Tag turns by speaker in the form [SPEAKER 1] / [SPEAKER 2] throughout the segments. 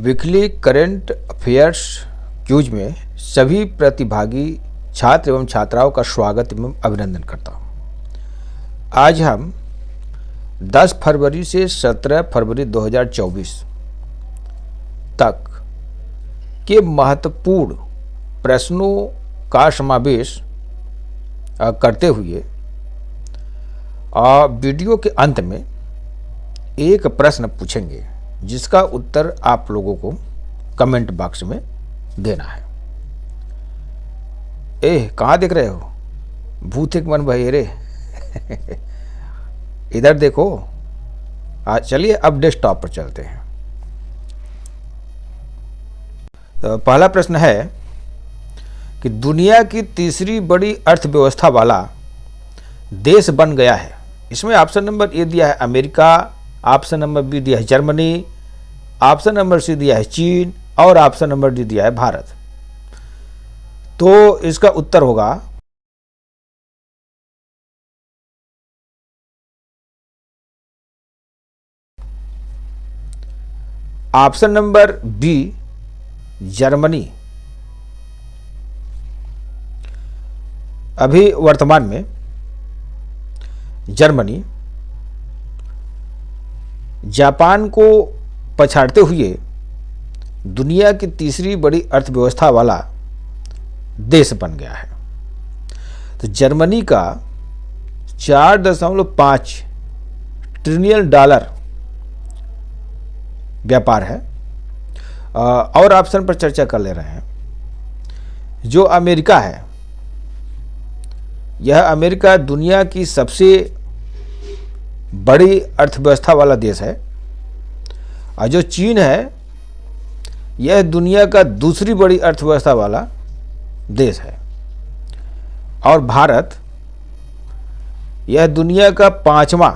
[SPEAKER 1] Weekly current affairs cues में सभी प्रतिभागी छात्र एवं छात्राओं का स्वागत एवं अभिनंदन करता हूँ। आज हम 10 फरवरी से 17 फरवरी 2024 तक के महत्वपूर्ण प्रश्नों का समावेश करते हुए वीडियो के अंत में एक प्रश्न पूछेंगे जिसका उत्तर आप लोगों को कमेंट बॉक्स में देना है। कहाँ देख रहे हो? भूत एक मन भाई रे इधर देखो। चलिए अब डेस्कटॉप पर चलते हैं। तो पहला प्रश्न है कि दुनिया की तीसरी बड़ी अर्थव्यवस्था वाला देश बन गया है। इसमें ऑप्शन नंबर ए दिया है अमेरिका, ऑप्शन नंबर बी दिया है जर्मनी, ऑप्शन नंबर सी दिया है चीन और ऑप्शन नंबर डी दिया है भारत। तो इसका उत्तर होगा ऑप्शन नंबर बी जर्मनी। अभी वर्तमान में जर्मनी जापान को पछाड़ते हुए दुनिया की तीसरी बड़ी अर्थव्यवस्था वाला देश बन गया है। तो जर्मनी का 4.5 ट्रिलियन डॉलर व्यापार है। और ऑप्शन पर चर्चा कर ले रहे हैं। जो अमेरिका है, यह अमेरिका दुनिया की सबसे बड़ी अर्थव्यवस्था वाला देश है। और जो चीन है, यह दुनिया का दूसरी बड़ी अर्थव्यवस्था वाला देश है। और भारत, यह दुनिया का 5वां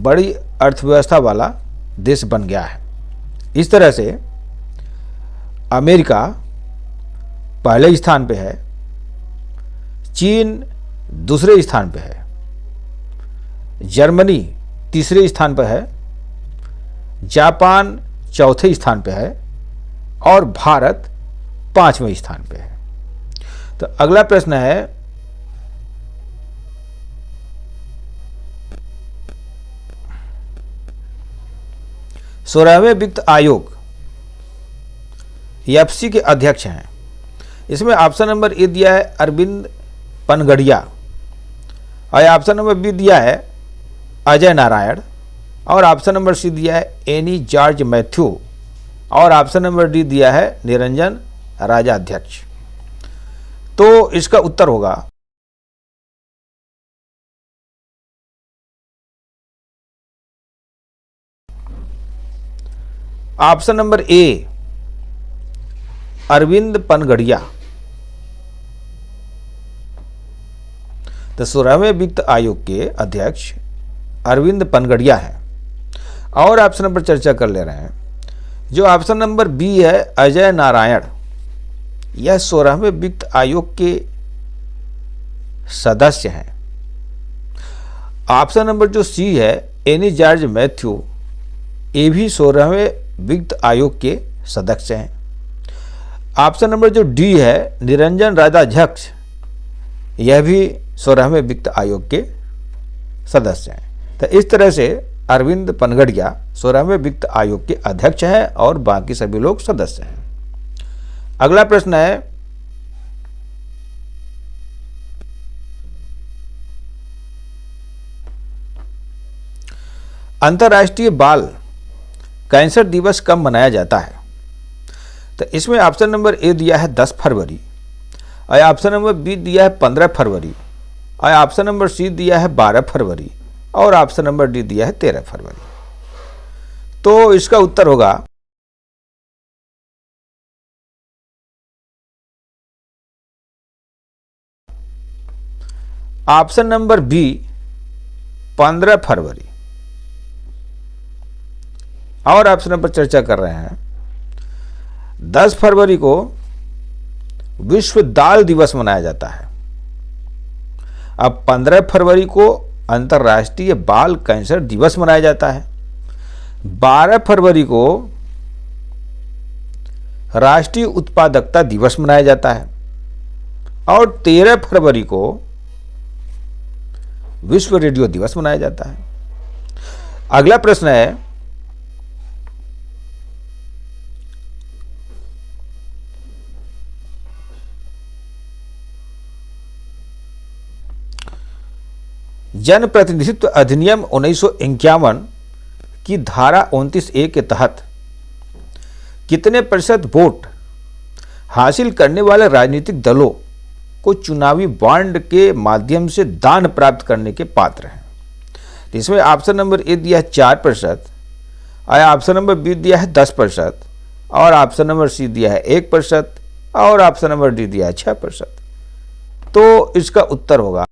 [SPEAKER 1] बड़ी अर्थव्यवस्था वाला देश बन गया है। इस तरह से अमेरिका पहले स्थान पे है, चीन दूसरे स्थान पे है, जर्मनी तीसरे स्थान पर है, जापान चौथे स्थान पे है और भारत 5वें स्थान पे है। तो अगला प्रश्न है सोलहवें वित्त आयोग एफसी के अध्यक्ष हैं। इसमें ऑप्शन नंबर ए दिया है अरविंद पनगड़िया और ऑप्शन नंबर बी दिया है अजय नारायण और ऑप्शन नंबर सी दिया है एनी जॉर्ज मैथ्यू और ऑप्शन नंबर डी दिया है निरंजन राजाध्यक्ष। तो इसका उत्तर होगा option number A Arvind Panagariya. तो 16वें वित्त आयोग के अध्यक्ष अरविंद पनगड़िया है। और ऑप्शन नंबर चर्चा कर ले रहे हैं। जो ऑप्शन नंबर बी है अजय नारायण, यह 16वें वित्त आयोग के सदस्य हैं। ऑप्शन नंबर जो सी है एनी जॉर्ज मैथ्यू, ये भी 16वें वित्त आयोग के सदस्य हैं। ऑप्शन नंबर जो डी है निरंजन राजाध्यक्ष, यह भी 16वें वित्त आयोग के सदस्य हैं। तो इस तरह से अरविंद पनगड़िया 16वें वित्त आयोग के अध्यक्ष हैं और बाकी सभी लोग सदस्य हैं। अगला प्रश्न है अंतर्राष्ट्रीय बाल कैंसर दिवस कब मनाया जाता है? तो इसमें ऑप्शन नंबर ए दिया है 10 फरवरी और ऑप्शन नंबर बी दिया है 15 फरवरी और ऑप्शन नंबर सी दिया है 12 फरवरी और ऑप्शन नंबर डी दिया है 13 फरवरी। तो इसका उत्तर होगा ऑप्शन नंबर बी 15 फरवरी। और ऑप्शन नंबर चर्चा कर रहे हैं 10 फरवरी को विश्व दाल दिवस मनाया जाता है। अब 15 फरवरी को अंतर्राष्ट्रीय बाल कैंसर दिवस मनाया जाता है। 12 फरवरी को राष्ट्रीय उत्पादकता दिवस मनाया जाता है और 13 फरवरी को विश्व रेडियो दिवस मनाया जाता है। अगला प्रश्न है, जनप्रतिनिधित्व अधिनियम 1951 की धारा 29A के तहत कितने प्रतिशत वोट हासिल करने वाले राजनीतिक दलों को चुनावी बॉन्ड के माध्यम से दान प्राप्त करने के पात्र हैं? तो इसमें ऑप्शन नंबर ए दिया है 4%, ऑप्शन नंबर बी दिया है 10% और ऑप्शन नंबर सी दिया है 1% और ऑप्शन नंबर डी दिया है 6%। तो इसका उत्तर होगा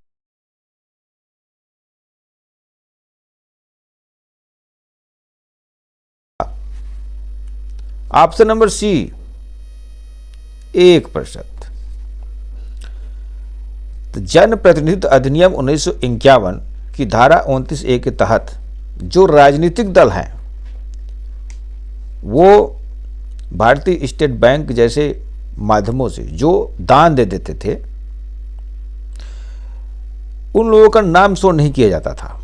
[SPEAKER 1] ऑप्शन नंबर सी 1%। तो जन प्रतिनिधित्व अधिनियम 1951 की धारा 29A के तहत जो राजनीतिक दल हैं वो भारतीय स्टेट बैंक जैसे माध्यमों से जो दान दे देते थे उन लोगों का नाम शो नहीं किया जाता था।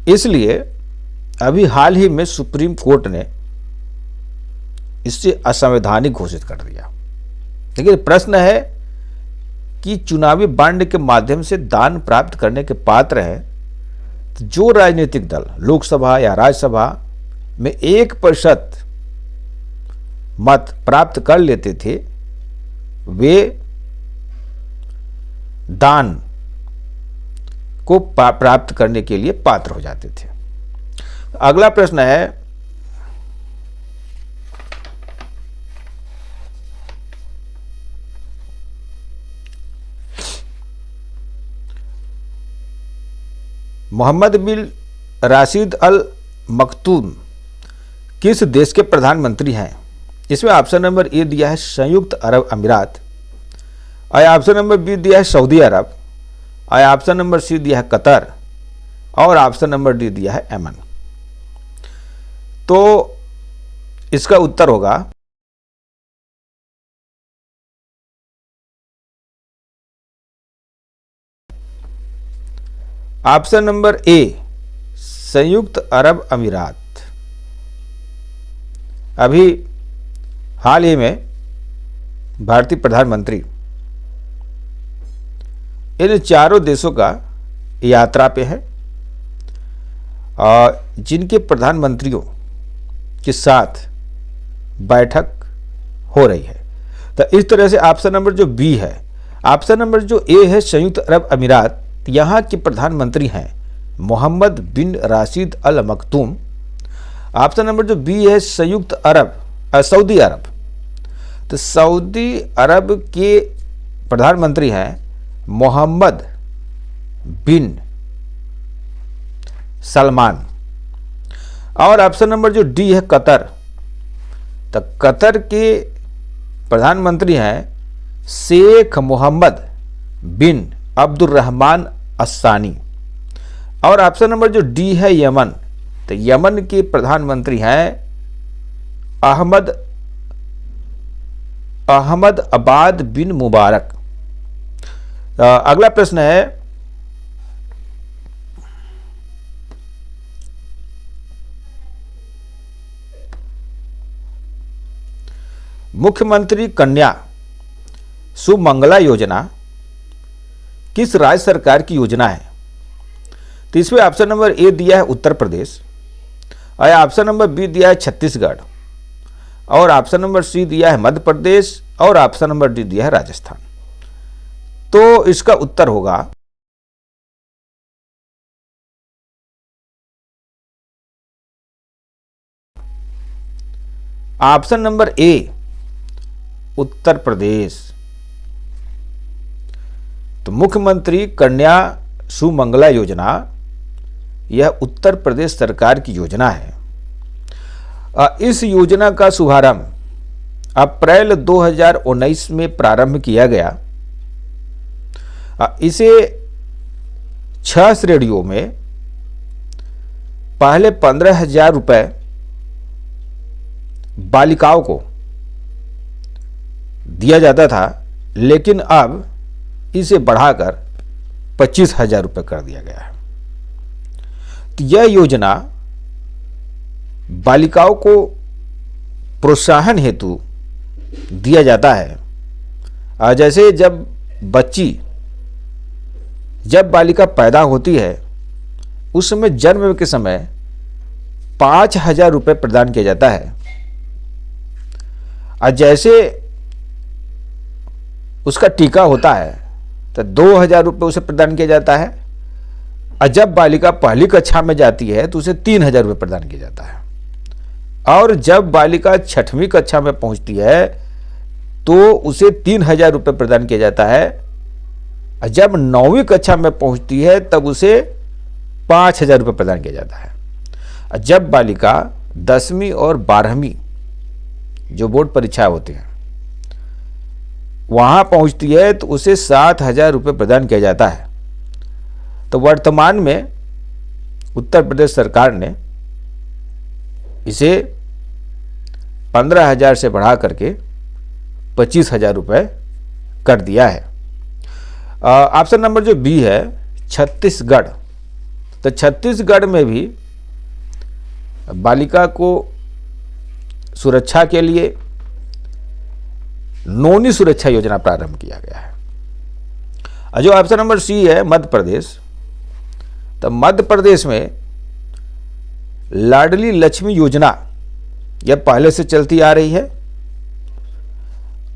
[SPEAKER 1] इसलिए अभी हाल ही में सुप्रीम कोर्ट ने इससे असंवैधानिक घोषित कर दिया। लेकिन प्रश्न है कि चुनावी बॉन्ड के माध्यम से दान प्राप्त करने के पात्र हैं तो जो राजनीतिक दल लोकसभा या राज्यसभा में 1% मत प्राप्त कर लेते थे वे दान को प्राप्त करने के लिए पात्र हो जाते थे। अगला प्रश्न है, मोहम्मद बिन राशिद अल मखतूम किस देश के प्रधानमंत्री हैं? इसमें ऑप्शन नंबर ए दिया है संयुक्त अरब अमीरात, ऑप्शन नंबर बी दिया है सऊदी अरब, ऑप्शन नंबर सी दिया है कतर और ऑप्शन नंबर डी दिया है यमन। तो इसका उत्तर होगा ऑप्शन नंबर ए संयुक्त अरब अमीरात। अभी हाल ही में भारतीय प्रधानमंत्री इन चारों देशों का यात्रा पे है और जिनके प्रधानमंत्रियों के साथ बैठक हो रही है। तो इस तरह से ऑप्शन नंबर जो बी है, ऑप्शन नंबर जो ए है संयुक्त अरब अमीरात, यहाँ के प्रधानमंत्री हैं मोहम्मद बिन राशिद अल मखतूम। ऑप्शन नंबर जो बी है संयुक्त अरब सऊदी अरब, तो सऊदी अरब के प्रधानमंत्री हैं मोहम्मद बिन सलमान। और ऑप्शन नंबर जो डी है कतर, तो कतर के प्रधानमंत्री हैं शेख मोहम्मद बिन अब्दुल रहमान अस्सानी। और ऑप्शन नंबर जो डी है यमन, तो यमन के प्रधानमंत्री हैं अहमद अबाद बिन मुबारक। अगला प्रश्न है, मुख्यमंत्री कन्या सुमंगला योजना किस राज्य सरकार की योजना है? तो इसमें ऑप्शन नंबर ए दिया है उत्तर प्रदेश, और ऑप्शन नंबर बी दिया है छत्तीसगढ़, और ऑप्शन नंबर सी दिया है मध्य प्रदेश, और ऑप्शन नंबर डी दिया है राजस्थान। तो इसका उत्तर होगा ऑप्शन नंबर ए उत्तर प्रदेश। तो मुख्यमंत्री कन्या सुमंगला योजना यह उत्तर प्रदेश सरकार की योजना है। इस योजना का शुभारंभ अप्रैल 2019 में प्रारंभ किया गया। इसे 6 श्रेणियों में पहले 15,000 रुपए बालिकाओं को दिया जाता था, लेकिन अब इसे बढ़ाकर 25,000 रुपये कर दिया गया है। तो यह योजना बालिकाओं को प्रोत्साहन हेतु दिया जाता है। जैसे जब बालिका पैदा होती है उस समय जन्म के समय 5,000 रुपये प्रदान किया जाता है, और जैसे उसका टीका होता है तो 2,000 रुपये उसे प्रदान किया जाता है, और जब बालिका पहली कक्षा में जाती है तो उसे 3,000 रुपये प्रदान किया जाता है, और जब बालिका 6वीं कक्षा में पहुंचती है तो उसे 3,000 रुपये प्रदान किया जाता है, और जब 9वीं कक्षा में पहुंचती है तब उसे 5,000 रुपये प्रदान किया जाता है। और जब बालिका 10वीं और 12वीं जो बोर्ड परीक्षा होती हैं वहां पहुंचती है तो उसे 7,000 रुपये प्रदान किया जाता है। तो वर्तमान में उत्तर प्रदेश सरकार ने इसे 15,000 से बढ़ा करके 25,000 रुपये कर दिया है। ऑप्शन नंबर जो बी है छत्तीसगढ़, तो छत्तीसगढ़ में भी बालिका को सुरक्षा के लिए नौनी सुरक्षा योजना प्रारंभ किया गया है। जो ऑप्शन नंबर सी है मध्य प्रदेश, तो मध्य प्रदेश में लाडली लक्ष्मी योजना यह पहले से चलती आ रही है।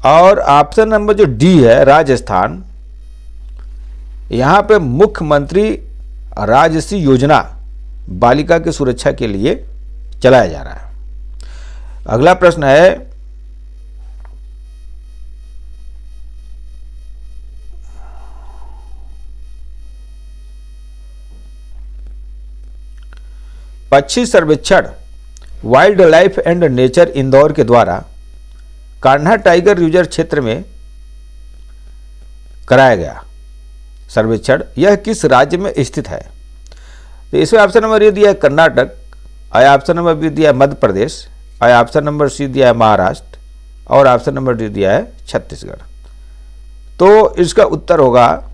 [SPEAKER 1] और ऑप्शन नंबर जो डी है राजस्थान, यहां पे मुख्यमंत्री राजश्री योजना बालिका की सुरक्षा के लिए चलाया जा रहा है। अगला प्रश्न है पक्षी सर्वेक्षण wild life and nature Indore के द्वारा कान्हा टाइगर रिजर्व क्षेत्र में कराया गया सर्वेक्षण यह किस राज्य में स्थित है? तो इसमें ऑप्शन नंबर ए दिया है कर्नाटक, और ऑप्शन नंबर बी दिया है मध्य प्रदेश, और ऑप्शन नंबर सी दिया है महाराष्ट्र, और ऑप्शन नंबर डी दिया है छत्तीसगढ़। तो इसका उत्तर होगा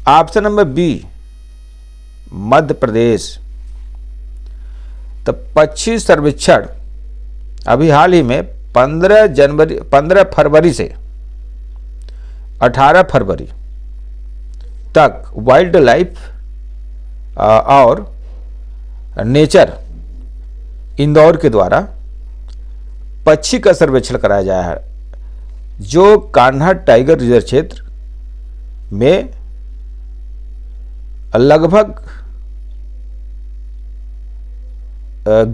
[SPEAKER 1] option number B Madhya Pradesh. तो पक्षी सर्वेक्षण अभी हाल ही में 15 फरवरी से 18 फरवरी तक वाइल्ड लाइफ और नेचर इंदौर के द्वारा पक्षी का सर्वेक्षण कराया जाया है, जो कान्हा टाइगर रिजर्व क्षेत्र में लगभग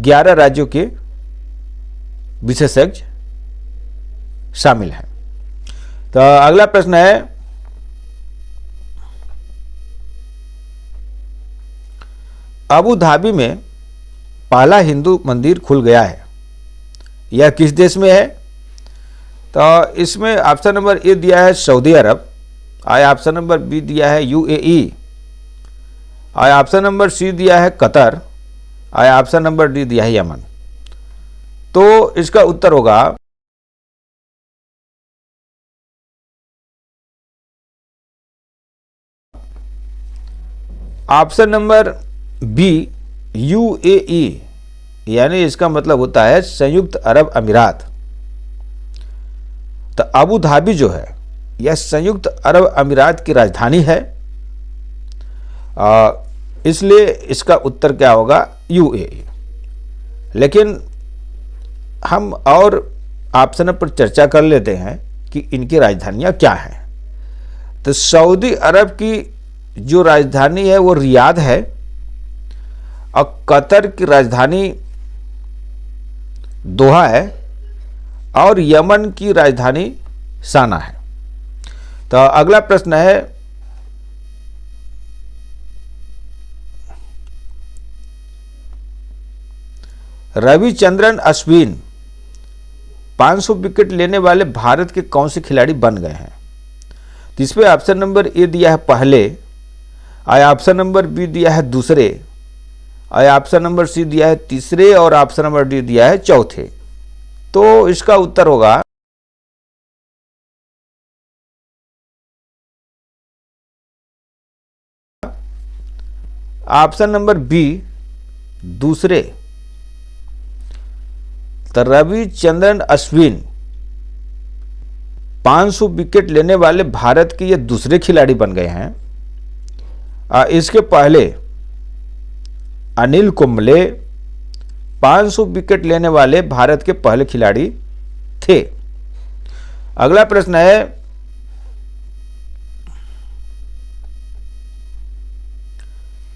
[SPEAKER 1] 11 राज्यों के विशेषज्ञ शामिल हैं। तो अगला प्रश्न है अबू धाबी में पहला हिंदू मंदिर खुल गया है, यह किस देश में है? तो इसमें ऑप्शन नंबर ए दिया है सऊदी अरब, और ऑप्शन नंबर बी दिया है यूएई, और ऑप्शन नंबर सी दिया है कतर, और ऑप्शन नंबर डी दिया है यमन। तो इसका उत्तर होगा ऑप्शन नंबर बी यूएई, यानी इसका मतलब होता है संयुक्त अरब अमीरात। तो अबू धाबी जो है यह संयुक्त अरब अमीरात की राजधानी है, इसलिए इसका उत्तर क्या होगा यूएई। लेकिन हम और ऑप्शन पर चर्चा कर लेते हैं कि इनकी राजधानियां क्या हैं। तो सऊदी अरब की जो राजधानी है वो रियाद है, और कतर की राजधानी दोहा है, और यमन की राजधानी साना है। तो अगला प्रश्न है रविचंद्रन अश्विन 500 विकेट लेने वाले भारत के कौन से खिलाड़ी बन गए हैं? तो इसमें ऑप्शन नंबर ए दिया है पहले, ऑप्शन नंबर बी दिया है दूसरे, ऑप्शन नंबर सी दिया है तीसरे और ऑप्शन नंबर डी दिया है चौथे। तो इसका उत्तर होगा ऑप्शन नंबर बी दूसरे। तो रविचंद्रन अश्विन 500 विकेट लेने वाले भारत के ये दूसरे खिलाड़ी बन गए हैं। इसके पहले अनिल कुंबले 500 विकेट लेने वाले भारत के पहले खिलाड़ी थे। अगला प्रश्न है,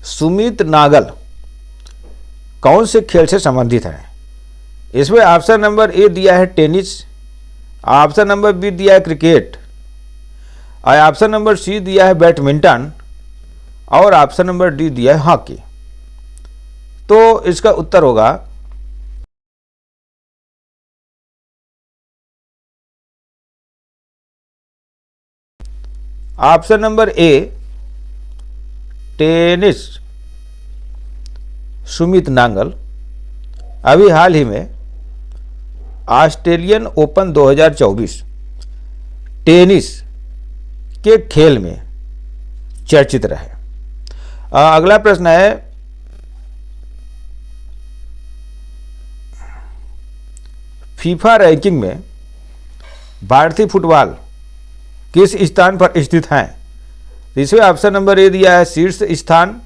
[SPEAKER 1] सुमित नागल कौन से खेल से संबंधित है? इसमें ऑप्शन नंबर ए दिया है टेनिस, ऑप्शन नंबर बी दिया है क्रिकेट, ऑप्शन नंबर सी दिया है बैडमिंटन और ऑप्शन नंबर डी दिया है हॉकी। तो इसका उत्तर होगा option number A tennis. Sumit Nagal अभी हाल ही में ऑस्ट्रेलियन ओपन 2024 टेनिस के खेल में चर्चित रहे। अगला प्रश्न है, फीफा रैंकिंग में भारतीय फुटबॉल किस स्थान पर स्थित हैं? इसमें ऑप्शन नंबर ए दिया है शीर्ष स्थान,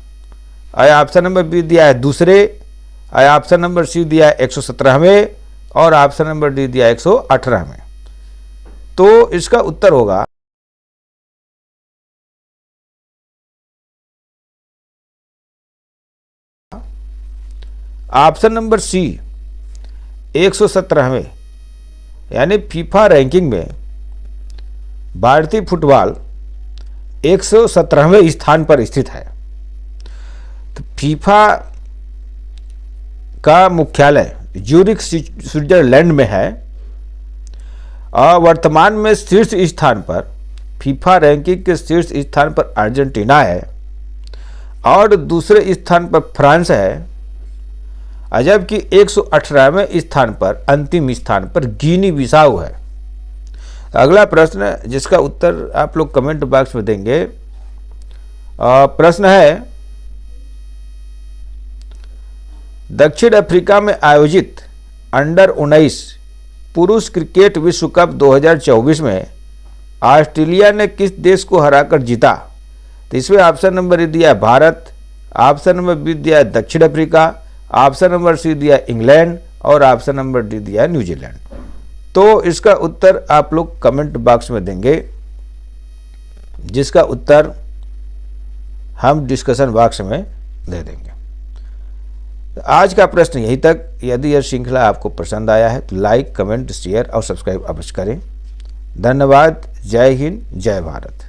[SPEAKER 1] ऑप्शन नंबर बी दिया है दूसरे, ऑप्शन नंबर सी दिया है 117वें और ऑप्शन नंबर डी दिया है 118वें। तो इसका उत्तर होगा ऑप्शन नंबर सी 117वें, यानी फीफा रैंकिंग में भारतीय फुटबॉल 117वें स्थान पर स्थित है। तो फीफा का मुख्यालय ज्यूरिख स्विट्जरलैंड में है और वर्तमान में शीर्ष स्थान पर फीफा रैंकिंग के शीर्ष स्थान पर अर्जेंटीना है और दूसरे स्थान पर फ्रांस है, जबकि 118वें स्थान पर अंतिम स्थान पर गिनी बिसाऊ है। अगला प्रश्न जिसका उत्तर आप लोग कमेंट बॉक्स में देंगे, प्रश्न है, दक्षिण अफ्रीका में आयोजित अंडर 19 पुरुष क्रिकेट विश्व कप 2024 में ऑस्ट्रेलिया ने किस देश को हराकर जीता? तो इसमें ऑप्शन नंबर ए दिया है भारत, ऑप्शन नंबर बी दिया है दक्षिण अफ्रीका, ऑप्शन नंबर सी दिया है इंग्लैंड और ऑप्शन नंबर डी दिया है न्यूजीलैंड। तो इसका उत्तर आप लोग कमेंट बॉक्स में देंगे, जिसका उत्तर हम डिस्कशन बॉक्स में दे देंगे। आज का प्रश्न यहीं तक। यदि यह श्रृंखला आपको पसंद आया है तो लाइक, कमेंट, शेयर और सब्सक्राइब अवश्य करें। धन्यवाद। जय हिंद, जय भारत।